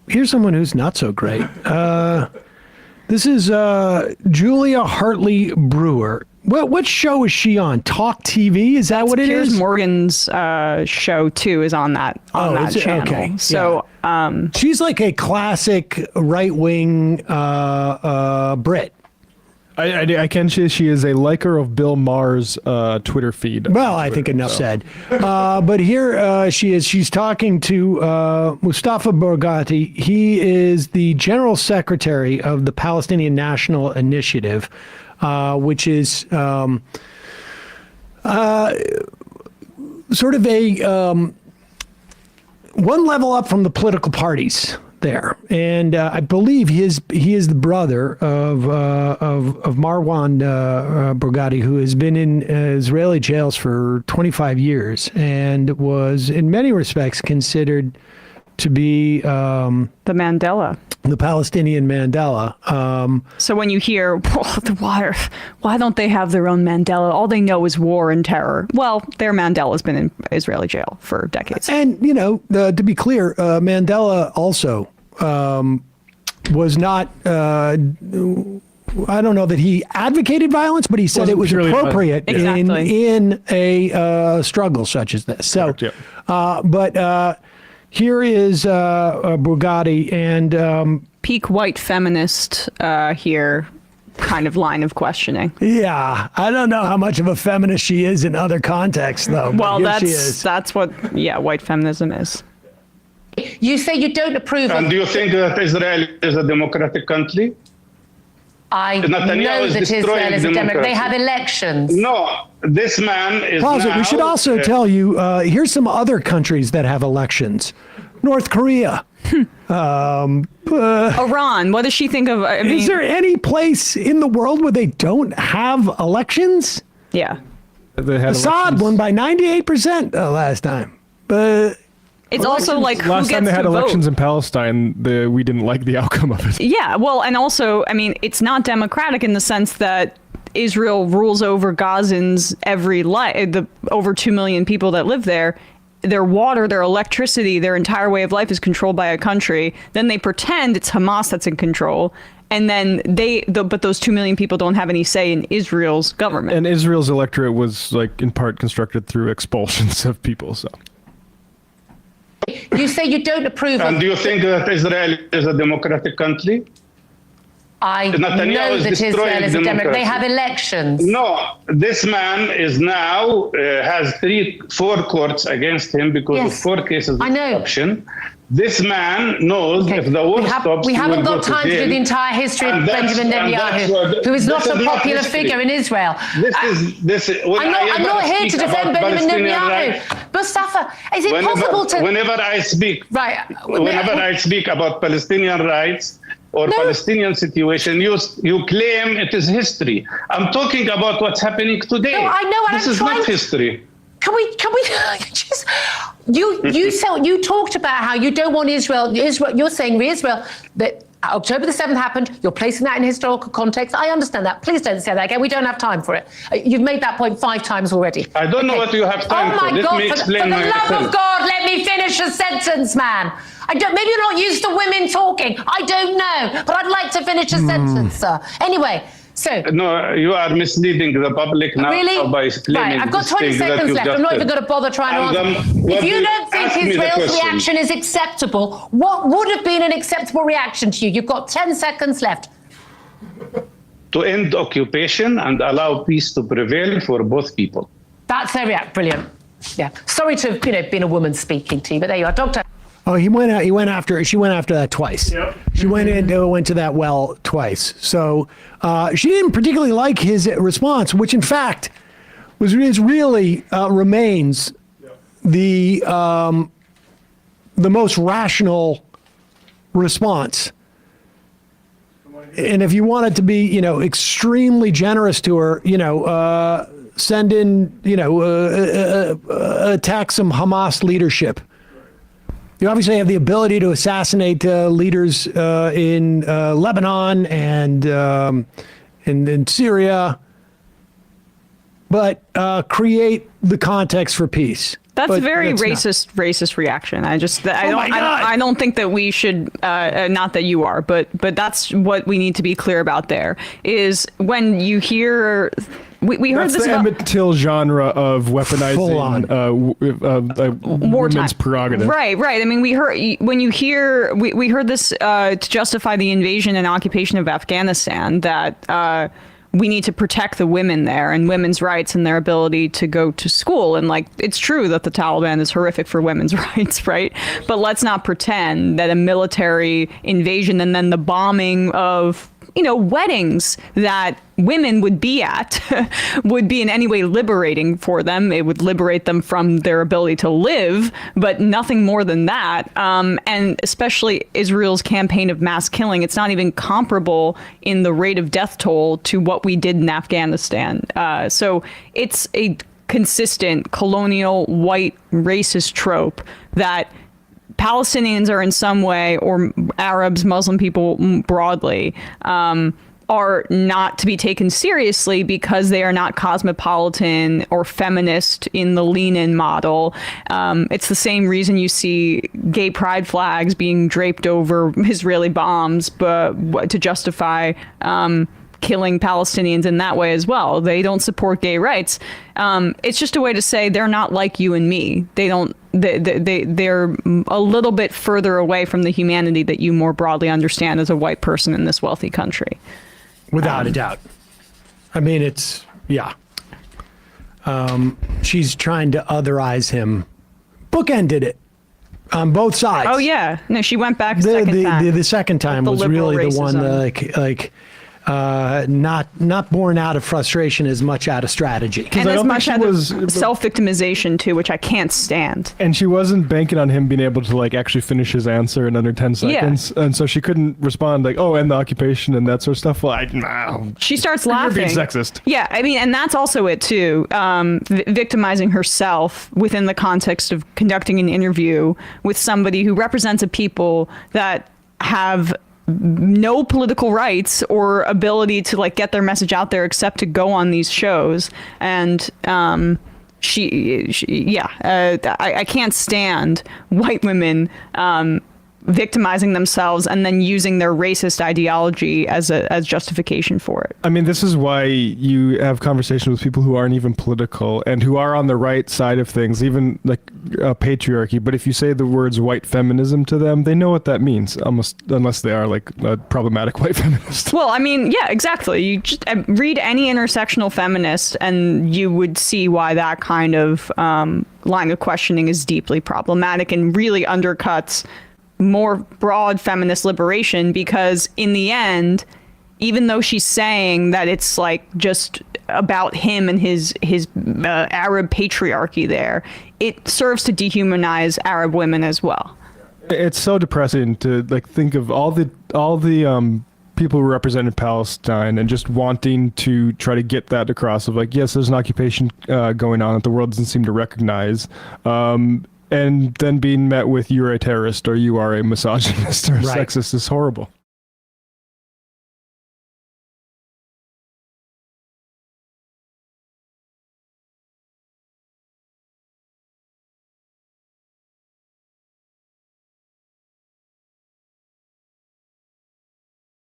here's someone who's not so great. This is Julia Hartley Brewer. What show is she on? Talk TV? Is that what it is? Piers Morgan's show too is on that channel. Okay. So she's like a classic right-wing Brit. I can say she is a liker of Bill Maher's Twitter feed. Well, I think enough said. But here she is. She's talking to Mustafa Borgati. He is the general secretary of the Palestinian National Initiative, which is sort of a one level up from the political parties there. And I believe he is the brother of Marwan Borgati, who has been in Israeli jails for 25 years and was in many respects considered to be the Palestinian Mandela. So when you hear, why don't they have their own Mandela? All they know is war and terror. Well, their Mandela's been in Israeli jail for decades. And, to be clear, Mandela also was not, I don't know that he advocated violence, but he said it was appropriate in a struggle such as this. So, but here is Borgati and peak white feminist here kind of line of questioning. Yeah, I don't know how much of a feminist she is in other contexts, though. Well, that's what white feminism is. You say you don't approve of... And do you think that Israel is a democratic country? I know that Israel is a democracy. They have elections. No, this man is Pause it. We should also tell you, here's some other countries that have elections. North Korea. Iran. What does she think of... is there any place in the world where they don't have elections? Yeah. Assad won by 98% last time. But... It's also like who last gets time they had to elections vote? in Palestine, we didn't like the outcome of it. Yeah, well, and also, it's not democratic in the sense that Israel rules over Gazans every life. The over 2 million people that live there, their water, their electricity, their entire way of life is controlled by a country. Then they pretend it's Hamas that's in control. And then but those 2 million people don't have any say in Israel's government. And Israel's electorate was in part constructed through expulsions of people, so. You say you don't approve of... And do you think that Israel is a democratic country? I know that Israel is a democracy. They have elections. No, this man is now has 4 courts against him because of 4 cases of corruption. This man knows if the war stops, we haven't got time to do the entire history of Benjamin Netanyahu, who is not a popular figure in Israel. I'm not here to defend Benjamin Netanyahu. Mustafa, is it possible to... Whenever I speak about Palestinian rights or Palestinian situation, you claim it is history. I'm talking about what's happening today. No, I know. This is not history. Can we just... You talked about how you don't want Israel, you're saying Israel, that October the 7th happened, you're placing that in historical context. I understand that. Please don't say that again. We don't have time for it. You've made that point 5 times already. I don't know what you have time for. Oh my God, for the love of God, let me finish a sentence, man. Maybe you're not used to women talking. I don't know, but I'd like to finish a sentence, sir. Anyway. So, no, you are misleading the public now by claiming I've got 20 seconds left. I'm not even going to bother trying to answer. If you don't think Israel's reaction is acceptable, what would have been an acceptable reaction to you? You've got 10 seconds left. To end occupation and allow peace to prevail for both people. That's their reaction. Brilliant. Yeah. Sorry to have been a woman speaking to you, but there you are, Doctor. Oh, she went after that twice. Yep. She went to that well twice. So she didn't particularly like his response, which in fact really remains the most rational response. And if you wanted to be, extremely generous to her, send in, attack some Hamas leadership. You obviously have the ability to assassinate leaders in Lebanon and in Syria, but create the context for peace. That's But a very that's not- racist reaction. I my God. I don't think that we should, not that you are, but that's what we need to be clear about there is when you hear, we heard That's this the about Emmett Till genre of Full on. weaponizing wartime women's prerogative. Right. I mean, we heard this to justify the invasion and occupation of Afghanistan that we need to protect the women there and women's rights and their ability to go to school. And like, it's true that the Taliban is horrific for women's rights, right? But let's not pretend that a military invasion and then the bombing of, weddings that women would be at would be in any way liberating for them. It would liberate them from their ability to live, but nothing more than that. And especially Israel's campaign of mass killing, it's not even comparable in the rate of death toll to what we did in Afghanistan. So it's a consistent colonial white racist trope that Palestinians are in some way, or Arabs, Muslim people broadly, are not to be taken seriously because they are not cosmopolitan or feminist in the lean-in model. It's the same reason you see gay pride flags being draped over Israeli bombs, but to justify killing Palestinians in that way as well. They don't support gay rights. It's just a way to say they're not like you and me. They're a little bit further away from the humanity that you more broadly understand as a white person in this wealthy country. Without a doubt. I mean, yeah. She's trying to otherize him. Bookended it on both sides. Oh yeah, no, she went back a second time. The second time The was liberal really the one racism. not born out of frustration as much out of strategy. And I as don't much think she as was- self-victimization too, which I can't stand. And she wasn't banking on him being able to like actually finish his answer in under 10 seconds. And so she couldn't respond like, oh, and the occupation and that sort of stuff. Well, no. She starts You're laughing. being sexist. Yeah, I mean, and that's also it too. Victimizing herself within the context of conducting an interview with somebody who represents a people that have no political rights or ability to like get their message out there except to go on these shows. And I can't stand white women victimizing themselves and then using their racist ideology as justification for it. I mean, this is why you have conversations with people who aren't even political and who are on the right side of things, even like patriarchy. But if you say the words white feminism to them, they know what that means, almost, unless they are like a problematic white feminist. Well, I mean, yeah, exactly. You just read any intersectional feminist and you would see why that kind of line of questioning is deeply problematic and really undercuts more broad feminist liberation, because in the end, even though she's saying that it's like just about him and his Arab patriarchy there, it serves to dehumanize Arab women as well. It's so depressing to like think of all the people who represented Palestine and just wanting to try to get that across of like, yes, there's an occupation going on that the world doesn't seem to recognize. And then being met with, you're a terrorist or you are a misogynist or a Right. sexist is horrible.